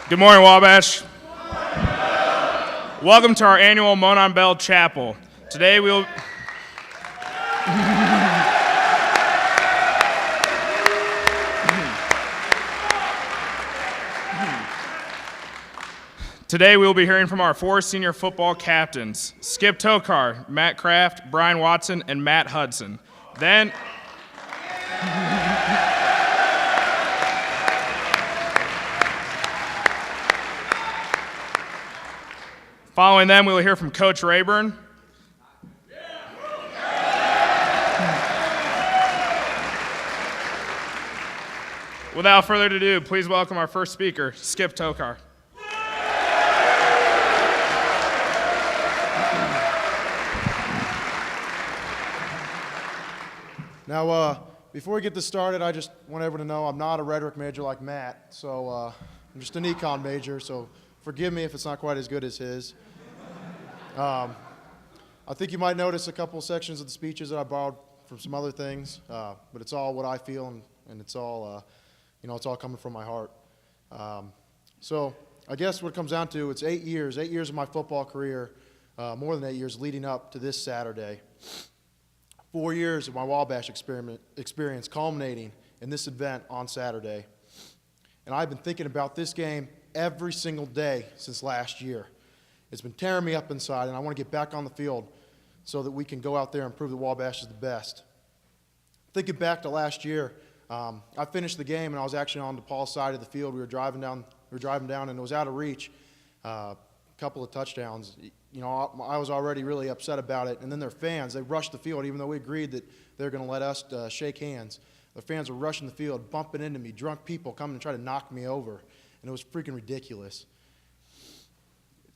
Good morning, Wabash. Welcome to our annual Monon Bell Chapel. Today we'll be hearing from our four senior football captains, Skip Tokar, Matt Kraft, Brian Watson, and Matt Hudson. Then following them, we will hear from Coach Raeburn. Without further ado, please welcome our first speaker, Skip Tokar. Now, before we get this started, I just want everyone to know I'm not a rhetoric major like Matt, so I'm just an econ major, so forgive me if it's not quite as good as his. I think you might notice a couple sections of the speeches that I borrowed from some other things, but it's all what I feel, and it's all, it's all coming from my heart. So I guess what it comes down to, it's 8 years of my football career, more than 8 years leading up to this Saturday. 4 years of my Wabash experience culminating in this event on Saturday. And I've been thinking about this game every single day since last year. It's been tearing me up inside, and I want to get back on the field so that we can go out there and prove that Wabash is the best. Thinking back to last year, I finished the game, and I was actually on DePaul's side of the field. We were driving down, and it was out of reach. A couple of touchdowns. I was already really upset about it. And then their fans, they rushed the field, even though we agreed that they were going to let us shake hands. The fans were rushing the field, bumping into me, drunk people coming and trying to knock me over. And it was freaking ridiculous.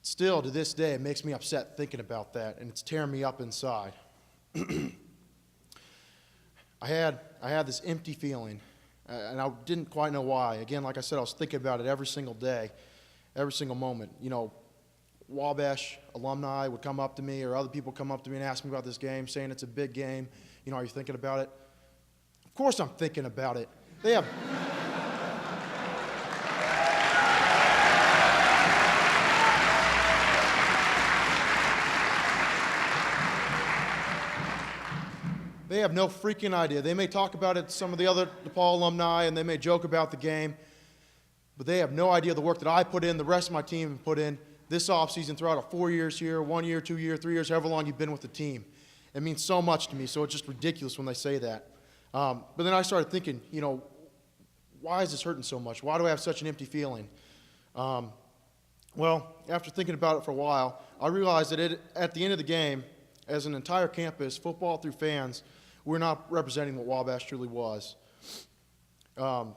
Still, to this day, it makes me upset thinking about that, and it's tearing me up inside. I had this empty feeling, and I didn't quite know why. Again, like I said, I was thinking about it every single day, every single moment. Wabash alumni would come up to me, or other people come up to me and ask me about this game, saying it's a big game. Are you thinking about it? Of course I'm thinking about it. They have no freaking idea. They may talk about it, some of the other DePaul alumni, and they may joke about the game, but they have no idea the work that I put in, the rest of my team have put in this offseason throughout 4 years here, 1 year, 2 years, 3 years, however long you've been with the team. It means so much to me, so it's just ridiculous when they say that. But then I started thinking, why is this hurting so much? Why do I have such an empty feeling? Well, after thinking about it for a while, I realized that at the end of the game, as an entire campus, football through fans, we're not representing what Wabash truly was. On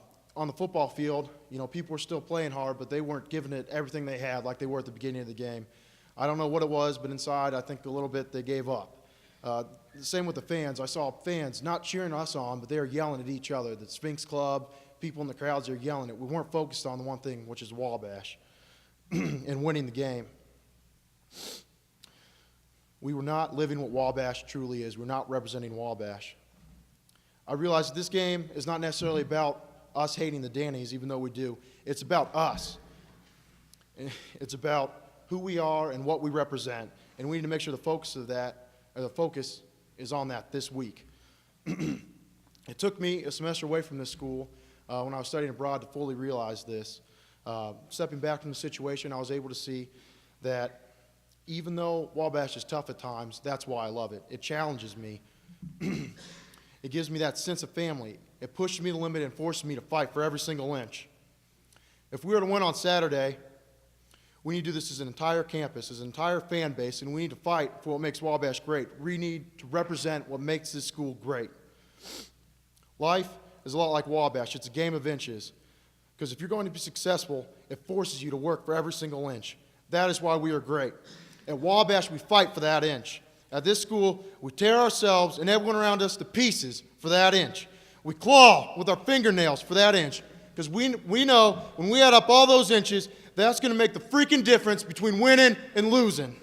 the football field, people were still playing hard, but they weren't giving it everything they had like they were at the beginning of the game. I don't know what it was, but inside, I think a little bit they gave up. The same with the fans. I saw fans not cheering us on, but they were yelling at each other. The Sphinx Club, people in the crowds, they're yelling at. We weren't focused on the one thing, which is Wabash, and winning the game. We were not living what Wabash truly is. We're not representing Wabash. I realized that this game is not necessarily about us hating the Dannies, even though we do. It's about us. It's about who we are and what we represent. And we need to make sure the focus is on that this week. It took me a semester away from this school when I was studying abroad to fully realize this. Stepping back from the situation, I was able to see that even though Wabash is tough at times, that's why I love it. It challenges me. It gives me that sense of family. It pushes me to the limit and forces me to fight for every single inch. If we were to win on Saturday, we need to do this as an entire campus, as an entire fan base, and we need to fight for what makes Wabash great. We need to represent what makes this school great. Life is a lot like Wabash. It's a game of inches. Because if you're going to be successful, it forces you to work for every single inch. That is why we are great. At Wabash, we fight for that inch. At this school, we tear ourselves and everyone around us to pieces for that inch. We claw with our fingernails for that inch. Because we know when we add up all those inches, that's going to make the freaking difference between winning and losing.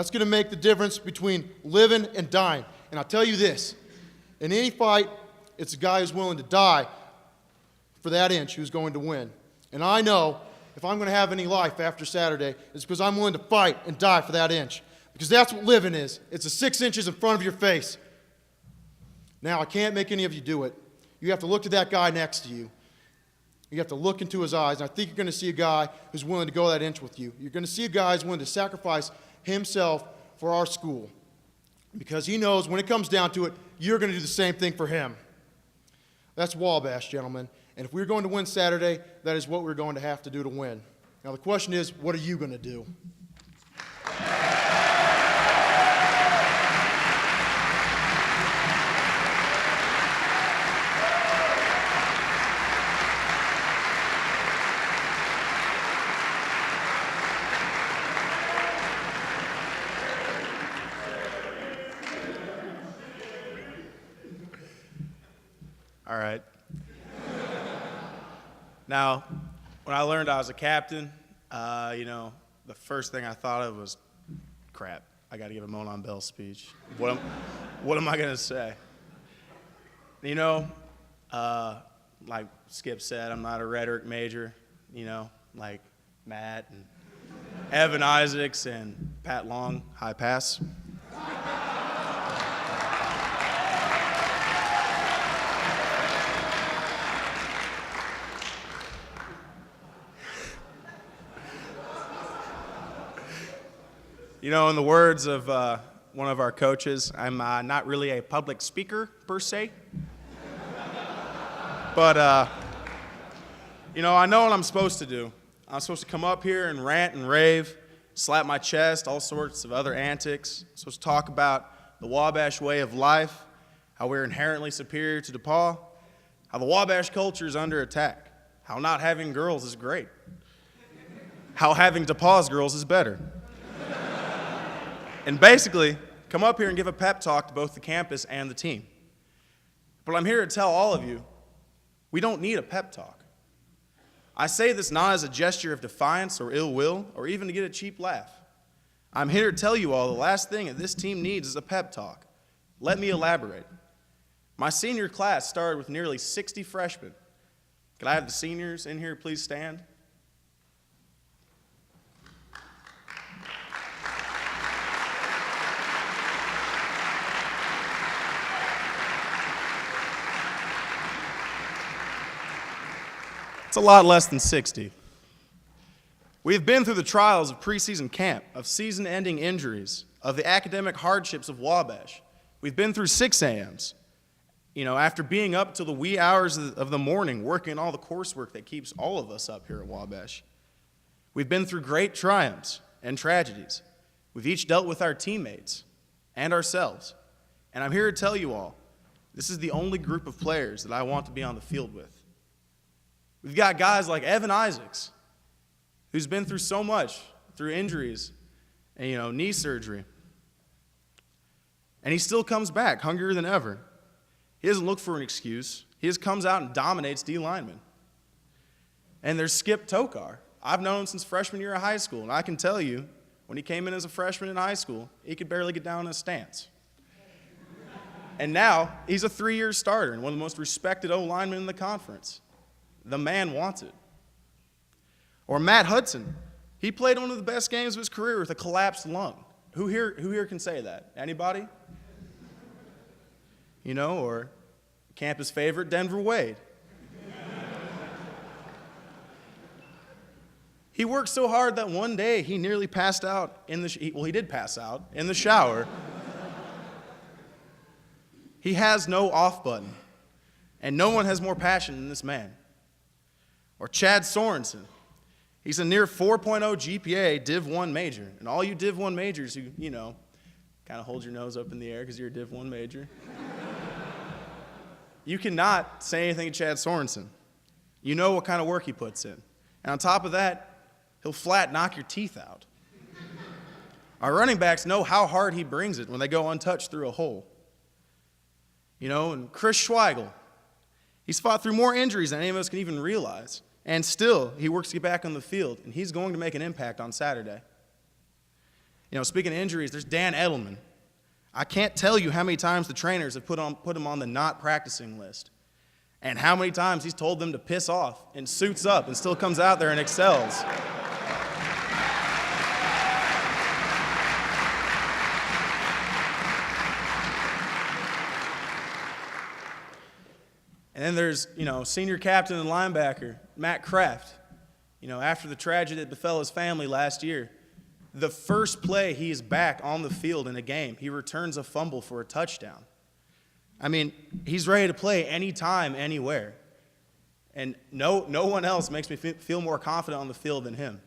That's going to make the difference between living and dying. And I'll tell you this, in any fight, it's a guy who's willing to die for that inch who's going to win. And I know if I'm going to have any life after Saturday, it's because I'm willing to fight and die for that inch. Because that's what living is. It's the 6 inches in front of your face. Now, I can't make any of you do it. You have to look to that guy next to you. You have to look into his eyes. And I think you're going to see a guy who's willing to go that inch with you. You're going to see a guy who's willing to sacrifice himself for our school. Because he knows when it comes down to it, you're going to do the same thing for him. That's Wabash, gentlemen. And if we're going to win Saturday, that is what we're going to have to do to win. Now the question is, what are you going to do? All right. Now, when I learned I was a captain, the first thing I thought of was, crap, I got to give a Monon Bell speech. What am I going to say? Like Skip said, I'm not a rhetoric major, like Matt and Evan Isaacs and Pat Long, high pass. In the words of one of our coaches, I'm not really a public speaker, per se. But, I know what I'm supposed to do. I'm supposed to come up here and rant and rave, slap my chest, all sorts of other antics. I'm supposed to talk about the Wabash way of life, how we're inherently superior to DePaul, how the Wabash culture is under attack, how not having girls is great, how having DePaul's girls is better. And basically, come up here and give a pep talk to both the campus and the team. But I'm here to tell all of you, we don't need a pep talk. I say this not as a gesture of defiance or ill will, or even to get a cheap laugh. I'm here to tell you all the last thing that this team needs is a pep talk. Let me elaborate. My senior class started with nearly 60 freshmen. Could I have the seniors in here please stand? It's a lot less than 60. We've been through the trials of preseason camp, of season-ending injuries, of the academic hardships of Wabash. We've been through 6 a.m.s. After being up till the wee hours of the morning, working all the coursework that keeps all of us up here at Wabash. We've been through great triumphs and tragedies. We've each dealt with our teammates and ourselves. And I'm here to tell you all, this is the only group of players that I want to be on the field with. We've got guys like Evan Isaacs, who's been through so much, through injuries and, knee surgery. And he still comes back, hungrier than ever. He doesn't look for an excuse. He just comes out and dominates D linemen. And there's Skip Tokar. I've known him since freshman year of high school, and I can tell you, when he came in as a freshman in high school, he could barely get down in a stance. And now, he's a 3-year starter and one of the most respected O-linemen in the conference. The man wants it. Or Matt Hudson. He played one of the best games of his career with a collapsed lung. Who here can say that? Anybody? Or campus favorite, Denver Wade. He worked so hard that one day he nearly passed out he did pass out in the shower. He has no off button, and no one has more passion than this man. Or Chad Sorensen. He's a near 4.0 GPA Div 1 major. And all you Div 1 majors who, kind of hold your nose up in the air because you're a Div 1 major, you cannot say anything to Chad Sorensen. You know what kind of work he puts in. And on top of that, he'll flat knock your teeth out. Our running backs know how hard he brings it when they go untouched through a hole. And Chris Schweigel. He's fought through more injuries than any of us can even realize. And still, he works to get back on the field, and he's going to make an impact on Saturday. Speaking of injuries, there's Dan Edelman. I can't tell you how many times the trainers have put him on the not practicing list, and how many times he's told them to piss off and suits up and still comes out there and excels. And then there's, senior captain and linebacker, Matt Kraft. After the tragedy that befell his family last year, the first play he is back on the field in a game, he returns a fumble for a touchdown. He's ready to play anytime, anywhere. And no one else makes me feel more confident on the field than him.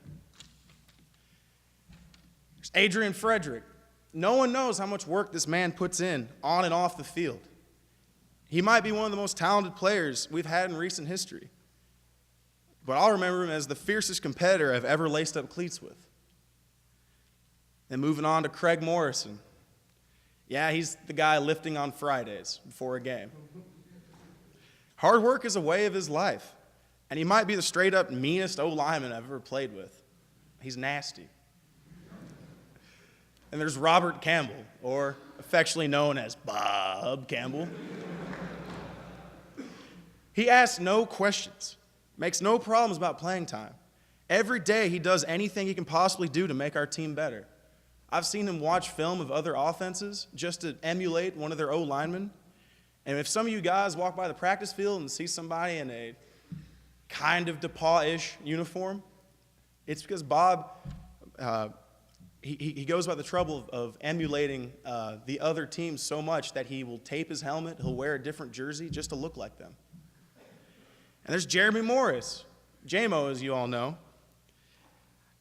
There's Adrian Frederick. No one knows how much work this man puts in on and off the field. He might be one of the most talented players we've had in recent history. But I'll remember him as the fiercest competitor I've ever laced up cleats with. And moving on to Craig Morrison. Yeah, he's the guy lifting on Fridays before a game. Hard work is a way of his life. And he might be the straight-up meanest O-lineman I've ever played with. He's nasty. And there's Robert Campbell, or affectionately known as Bob Campbell. He asks no questions, makes no problems about playing time. Every day he does anything he can possibly do to make our team better. I've seen him watch film of other offenses just to emulate one of their O-linemen. And if some of you guys walk by the practice field and see somebody in a kind of DePaul-ish uniform, it's because Bob, he goes by the trouble of emulating the other team so much that he will tape his helmet, he'll wear a different jersey just to look like them. And there's Jeremy Morris, JMO, as you all know.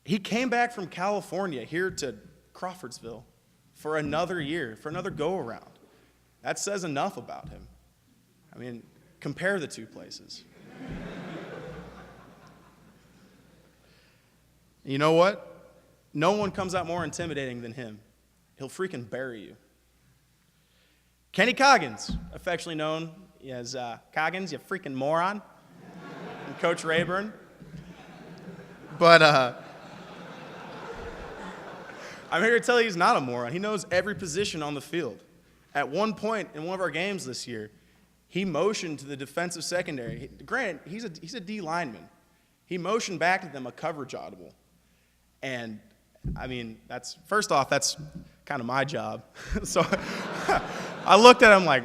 He came back from California here to Crawfordsville for another year, for another go-around. That says enough about him. Compare the two places. You know what? No one comes out more intimidating than him. He'll freaking bury you. Kenny Coggins, affectionately known as Coggins, you freaking moron, and Coach Raeburn. But I'm here to tell you he's not a moron. He knows every position on the field. At one point in one of our games this year, he motioned to the defensive secondary. Granted, he's a D lineman. He motioned back to them a coverage audible. And, that's kind of my job. So I looked at him like,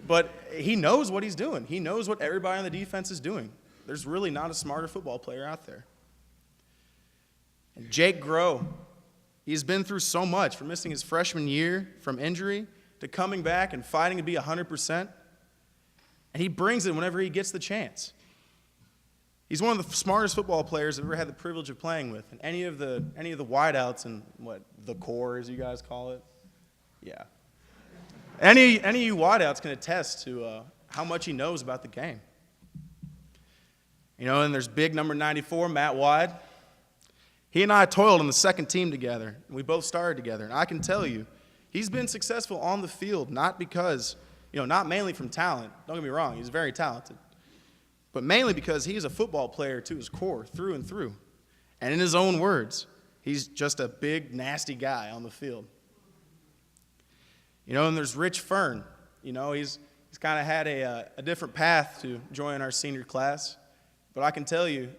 But he knows what he's doing. He knows what everybody on the defense is doing. There's really not a smarter football player out there. And Jake Groh, he's been through so much, from missing his freshman year from injury to coming back and fighting to be 100%. And he brings it whenever he gets the chance. He's one of the smartest football players I've ever had the privilege of playing with. And any of the wideouts and the core, as you guys call it, yeah. Any of you wideouts can attest to how much he knows about the game. And there's big number 94, Matt Wide. He and I toiled on the second team together, and we both started together. And I can tell you, he's been successful on the field, not because, not mainly from talent. Don't get me wrong, he's very talented. But mainly because he's a football player to his core, through and through. And in his own words, he's just a big, nasty guy on the field. And there's Rich Fern. He's kind of had a different path to join our senior class. But I can tell you,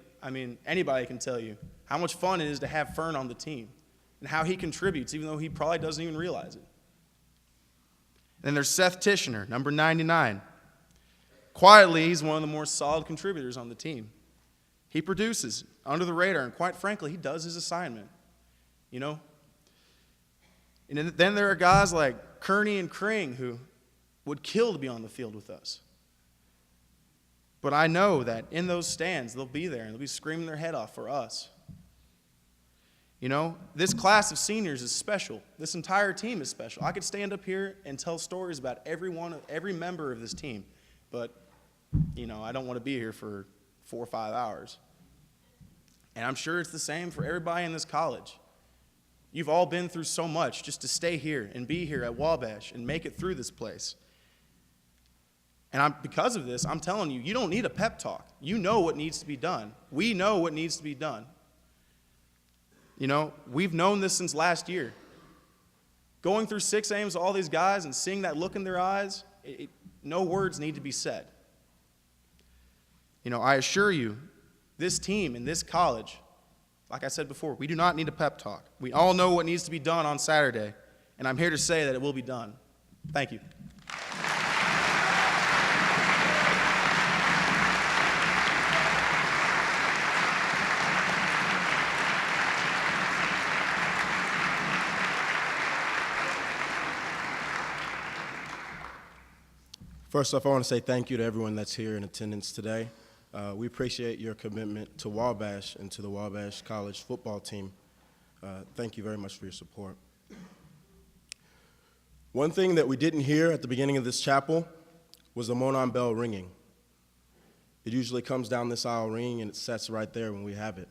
anybody can tell you, how much fun it is to have Fern on the team and how he contributes, even though he probably doesn't even realize it. And then there's Seth Tishner, number 99. Quietly, he's one of the more solid contributors on the team. He produces under the radar, and quite frankly, he does his assignment. And then there are guys like Kearney and Kring who would kill to be on the field with us. But I know that in those stands, they'll be there, and they'll be screaming their head off for us. This class of seniors is special. This entire team is special. I could stand up here and tell stories about every member of this team, but, I don't want to be here for 4 or 5 hours. And I'm sure it's the same for everybody in this college. You've all been through so much just to stay here and be here at Wabash and make it through this place. And because of this, I'm telling you, you don't need a pep talk. You know what needs to be done. We know what needs to be done. We've known this since last year. Going through 6 A's, all these guys, and seeing that look in their eyes, no words need to be said. I assure you, this team and this college, like I said before, we do not need a pep talk. We all know what needs to be done on Saturday, and I'm here to say that it will be done. Thank you. First off, I want to say thank you to everyone that's here in attendance today. We appreciate your commitment to Wabash and to the Wabash College football team. Thank you very much for your support. One thing that we didn't hear at the beginning of this chapel was the Monon bell ringing. It usually comes down this aisle ringing, and it sets right there when we have it.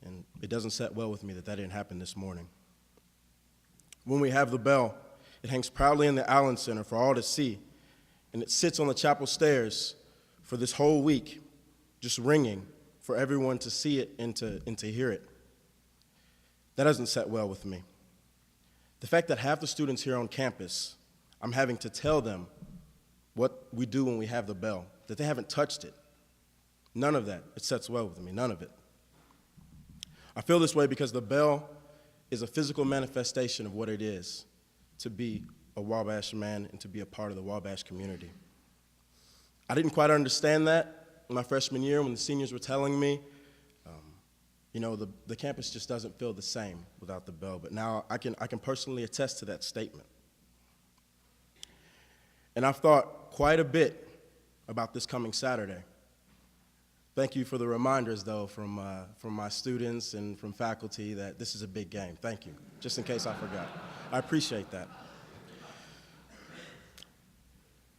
And it doesn't set well with me that didn't happen this morning. When we have the bell, it hangs proudly in the Allen Center for all to see, and it sits on the chapel stairs for this whole week, just ringing for everyone to see it and to hear it. That doesn't set well with me. The fact that half the students here on campus, I'm having to tell them what we do when we have the bell, that they haven't touched it. None of that, it sets well with me, none of it. I feel this way because the bell is a physical manifestation of what it is to be a Wabash man and to be a part of the Wabash community. I didn't quite understand that in my freshman year when the seniors were telling me, the campus just doesn't feel the same without the bell, but now I can personally attest to that statement. And I've thought quite a bit about this coming Saturday. Thank you for the reminders, though, from my students and from faculty that this is a big game. Thank you, just in case I forgot. I appreciate that.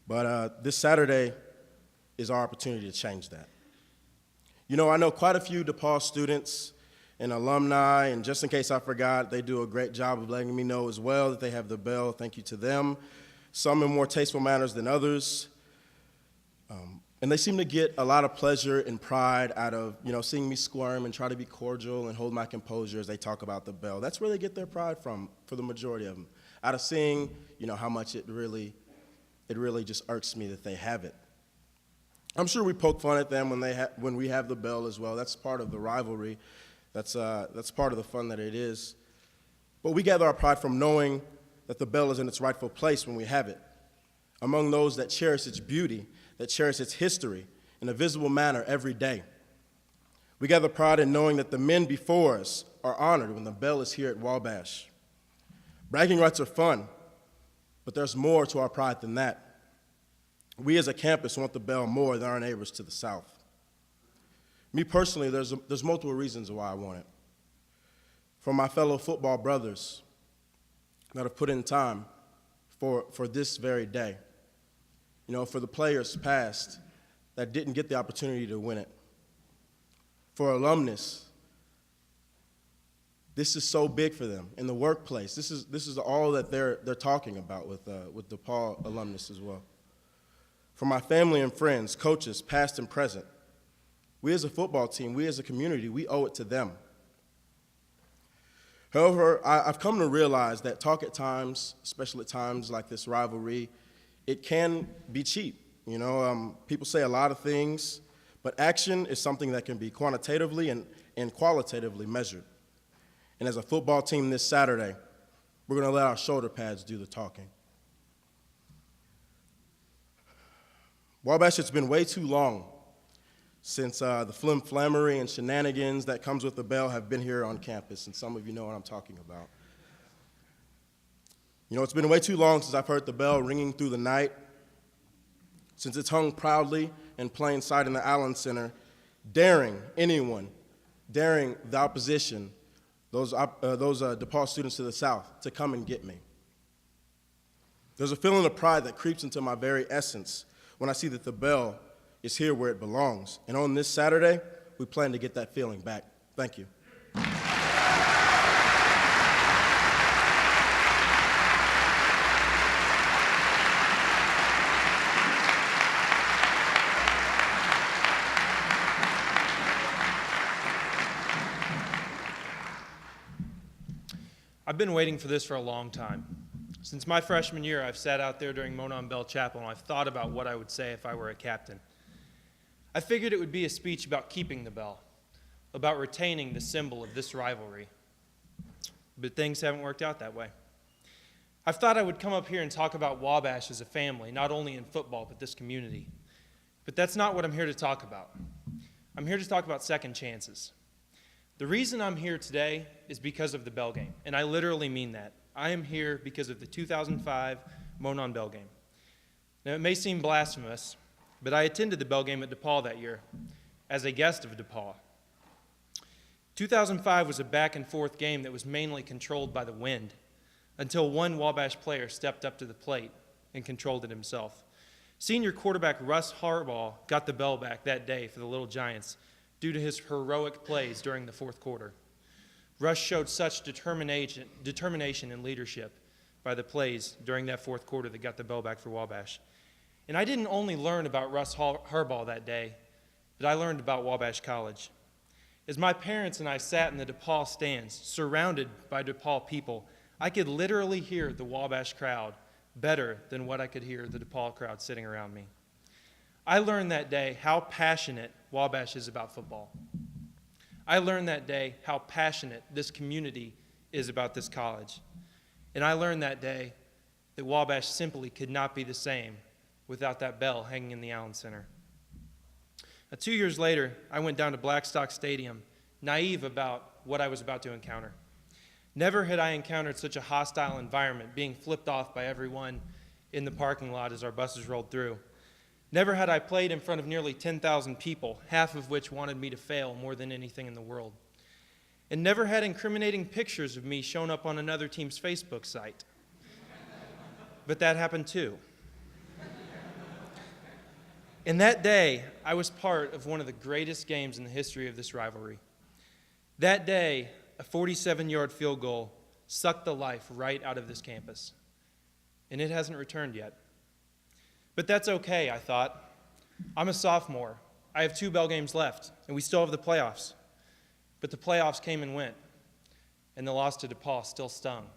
But this Saturday is our opportunity to change that. I know quite a few DePaul students and alumni, and just in case I forgot, they do a great job of letting me know as well that they have the bell. Thank you to them. Some in more tasteful manners than others. And they seem to get a lot of pleasure and pride out of, seeing me squirm and try to be cordial and hold my composure as they talk about the bell. That's where they get their pride from, for the majority of them. Out of seeing, how much it really just irks me that they have it. I'm sure we poke fun at them when we have the bell as well. That's part of the rivalry. That's part of the fun that it is. But we gather our pride from knowing that the bell is in its rightful place when we have it. Among those that cherish its beauty, that cherish its history in a visible manner every day. We gather pride in knowing that the men before us are honored when the bell is here at Wabash. Bragging rights are fun, but there's more to our pride than that. We as a campus want the bell more than our neighbors to the south. Me personally, there's multiple reasons why I want it. From my fellow football brothers that have put in time for this very day. For the players past that didn't get the opportunity to win it. For alumnus, this is so big for them. In the workplace, this is all that they're talking about with DePaul alumnus as well. For my family and friends, coaches, past and present, we as a football team, we as a community, we owe it to them. However, I've come to realize that talk at times, especially at times like this rivalry, it can be cheap. People say a lot of things, but action is something that can be quantitatively and qualitatively measured. And as a football team this Saturday, we're going to let our shoulder pads do the talking. Wabash, it's been way too long since the flim-flammery and shenanigans that comes with the bell have been here on campus, and some of you know what I'm talking about. It's been way too long since I've heard the bell ringing through the night, since it's hung proudly in plain sight in the Allen Center, daring anyone, daring the opposition, those DePaul students to the south, to come and get me. There's a feeling of pride that creeps into my very essence when I see that the bell is here where it belongs. And on this Saturday, we plan to get that feeling back. Thank you. I've been waiting for this for a long time. Since my freshman year, I've sat out there during Monon Bell Chapel and I've thought about what I would say if I were a captain. I figured it would be a speech about keeping the bell, about retaining the symbol of this rivalry. But things haven't worked out that way. I've thought I would come up here and talk about Wabash as a family, not only in football, but this community. But that's not what I'm here to talk about. I'm here to talk about second chances. The reason I'm here today is because of the Bell game, and I literally mean that. I am here because of the 2005 Monon Bell game. Now, it may seem blasphemous, but I attended the Bell game at DePaul that year as a guest of DePaul. 2005 was a back-and-forth game that was mainly controlled by the wind until one Wabash player stepped up to the plate and controlled it himself. Senior quarterback Russ Harbaugh got the bell back that day for the Little Giants due to his heroic plays during the fourth quarter. Russ showed such determination and leadership by the plays during that fourth quarter that got the bell back for Wabash. And I didn't only learn about Russ Harbaugh that day, but I learned about Wabash College. As my parents and I sat in the DePaul stands, surrounded by DePaul people, I could literally hear the Wabash crowd better than what I could hear the DePaul crowd sitting around me. I learned that day how passionate Wabash is about football. I learned that day how passionate this community is about this college. And I learned that day that Wabash simply could not be the same without that bell hanging in the Allen Center. Now, 2 years later, I went down to Blackstock Stadium, naive about what I was about to encounter. Never had I encountered such a hostile environment, being flipped off by everyone in the parking lot as our buses rolled through. Never had I played in front of nearly 10,000 people, half of which wanted me to fail more than anything in the world. And never had incriminating pictures of me shown up on another team's Facebook site. But that happened too. And that day, I was part of one of the greatest games in the history of this rivalry. That day, a 47-yard field goal sucked the life right out of this campus. And it hasn't returned yet. But that's okay, I thought. I'm a sophomore. I have 2 Bell games left, and we still have the playoffs. But the playoffs came and went, and the loss to DePaul still stung.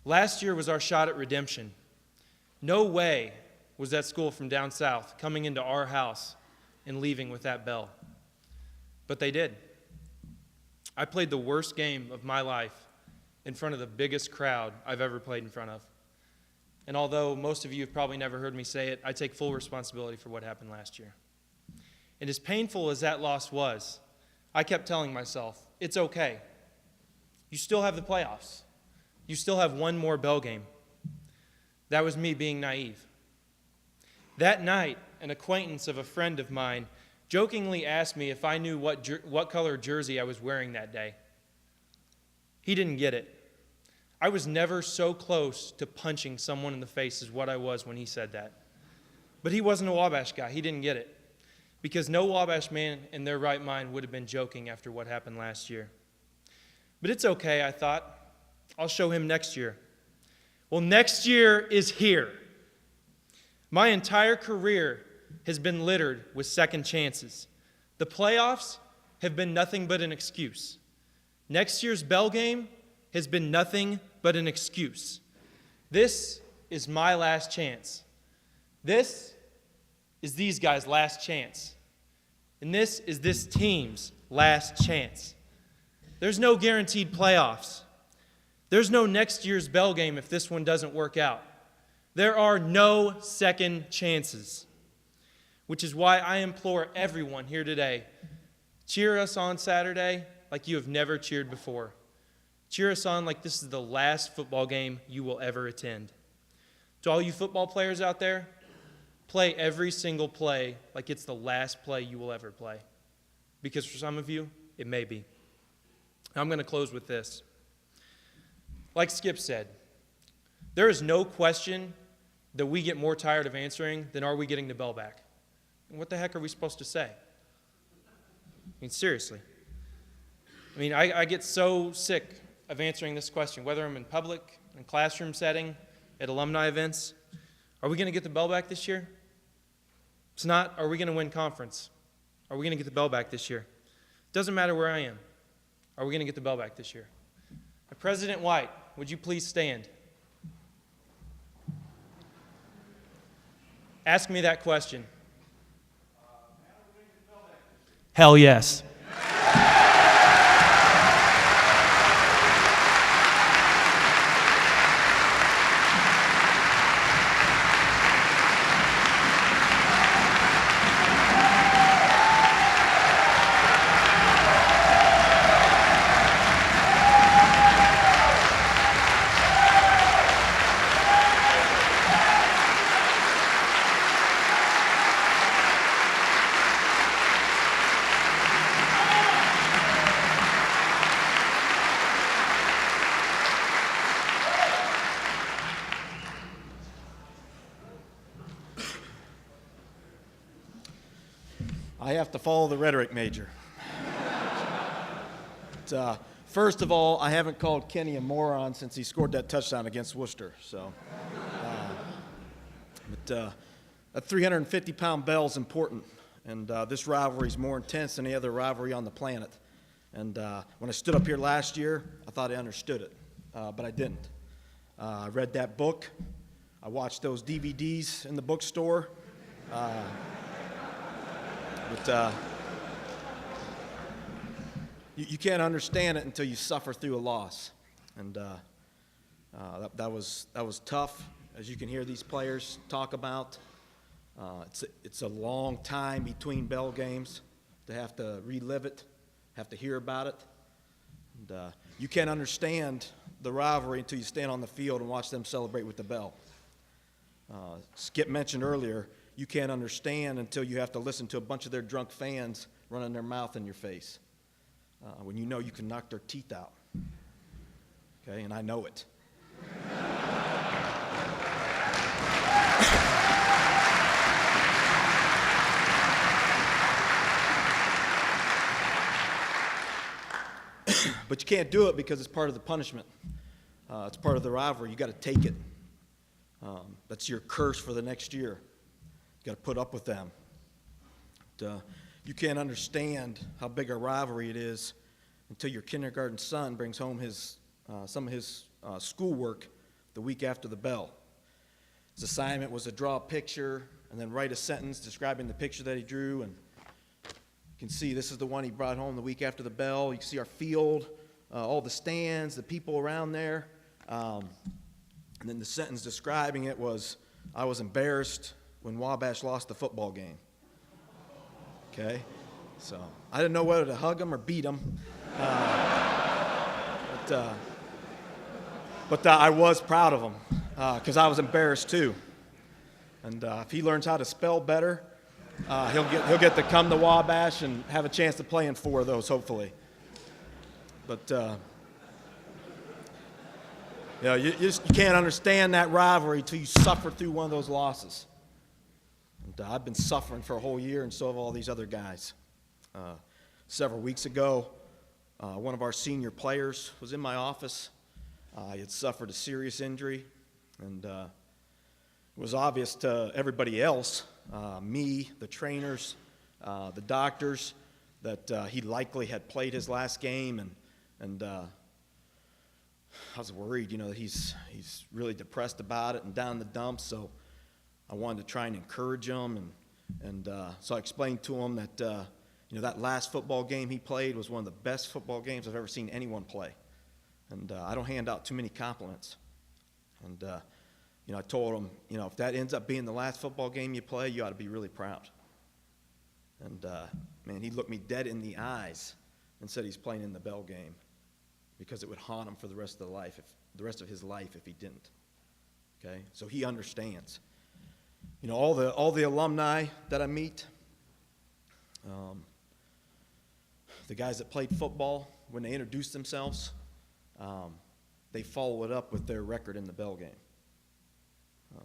Last year was our shot at redemption. No way was that school from down south coming into our house and leaving with that bell. But they did. I played the worst game of my life in front of the biggest crowd I've ever played in front of. And although most of you have probably never heard me say it, I take full responsibility for what happened last year. And as painful as that loss was, I kept telling myself, it's okay. You still have the playoffs. You still have one more Bell game. That was me being naive. That night, an acquaintance of a friend of mine jokingly asked me if I knew what color jersey I was wearing that day. He didn't get it. I was never so close to punching someone in the face as what I was when he said that. But he wasn't a Wabash guy. He didn't get it. Because no Wabash man in their right mind would have been joking after what happened last year. But it's okay, I thought. I'll show him next year. Well, next year is here. My entire career has been littered with second chances. The playoffs have been nothing but an excuse. Next year's Bell game has been nothing but an excuse. This is my last chance. This is these guys' last chance. And this is this team's last chance. There's no guaranteed playoffs. There's no next year's Bell game if this one doesn't work out. There are no second chances. Which is why I implore everyone here today, cheer us on Saturday like you have never cheered before. Cheer us on like this is the last football game you will ever attend. To all you football players out there, play every single play like it's the last play you will ever play. Because for some of you, it may be. I'm going to close with this. Like Skip said, there is no question that we get more tired of answering than are we getting the bell back. And what the heck are we supposed to say? I mean, seriously. I mean, I get so sick of answering this question, whether I'm in public, in classroom setting, at alumni events. Are we going to get the bell back this year? It's not, are we going to win conference? Are we going to get the bell back this year? Doesn't matter where I am. Are we going to get the bell back this year? President White, would you please stand? Ask me that question. Hell yes. I have to follow the rhetoric major. First of all, I haven't called Kenny a moron since he scored that touchdown against Worcester. But that 350-pound bell is important, and this rivalry is more intense than any other rivalry on the planet. And when I stood up here last year, I thought I understood it, but I didn't. I read that book. I watched those DVDs in the bookstore. But you can't understand it until you suffer through a loss, and that was tough, as you can hear these players talk about. It's a long time between bell games to have to relive it, have to hear about it, and you can't understand the rivalry until you stand on the field and watch them celebrate with the bell. Skip mentioned earlier, you can't understand until you have to listen to a bunch of their drunk fans running their mouth in your face when you know you can knock their teeth out. Okay, and I know it. But you can't do it because it's part of the punishment. It's part of the rivalry. You got to take it. That's your curse for the next year. You got to put up with them. You can't understand how big a rivalry it is until your kindergarten son brings home some of his schoolwork the week after the bell. His assignment was to draw a picture and then write a sentence describing the picture that he drew. And you can see this is the one he brought home the week after the bell. You can see our field, all the stands, the people around there. And then the sentence describing it was, "I was embarrassed when Wabash lost the football game." Okay? So I didn't know whether to hug him or beat him. But I was proud of him because I was embarrassed too. And if he learns how to spell better, he'll get to come to Wabash and have a chance to play in 4 of those, hopefully. But you can't understand that rivalry until you suffer through one of those losses. And I've been suffering for a whole year, and so have all these other guys. Several weeks ago, one of our senior players was in my office. He had suffered a serious injury, and it was obvious to everybody else, me, the trainers, the doctors, that he likely had played his last game, and I was worried, that he's really depressed about it and down in the dumps. So I wanted to try and encourage him, and so I explained to him that that last football game he played was one of the best football games I've ever seen anyone play, and I don't hand out too many compliments. And I told him, if that ends up being the last football game you play, you ought to be really proud. And man, he looked me dead in the eyes and said he's playing in the bell game because it would haunt him for the rest of his life if he didn't. Okay, so he understands. All the alumni that I meet, the guys that played football, when they introduce themselves, they follow it up with their record in the bell game,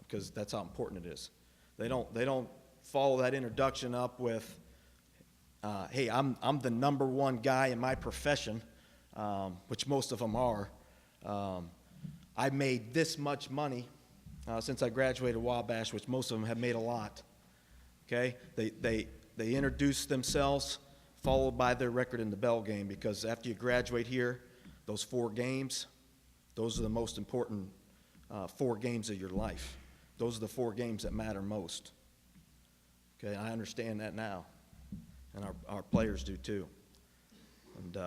because that's how important it is. They don't follow that introduction up with, "Hey, I'm the number one guy in my profession," which most of them are. I made this much money since I graduated Wabash, which most of them have made a lot. Okay, they introduce themselves followed by their record in the bell game, because after you graduate here, those 4 games, those are the most important 4 games of your life. Those are the 4 games that matter most. Okay, I understand that now, and our players do too. And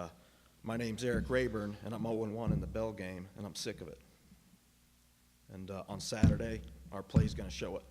my name's Erik Raeburn, and I'm 0-1 in the bell game, and I'm sick of it. And on Saturday, our play's going to show it.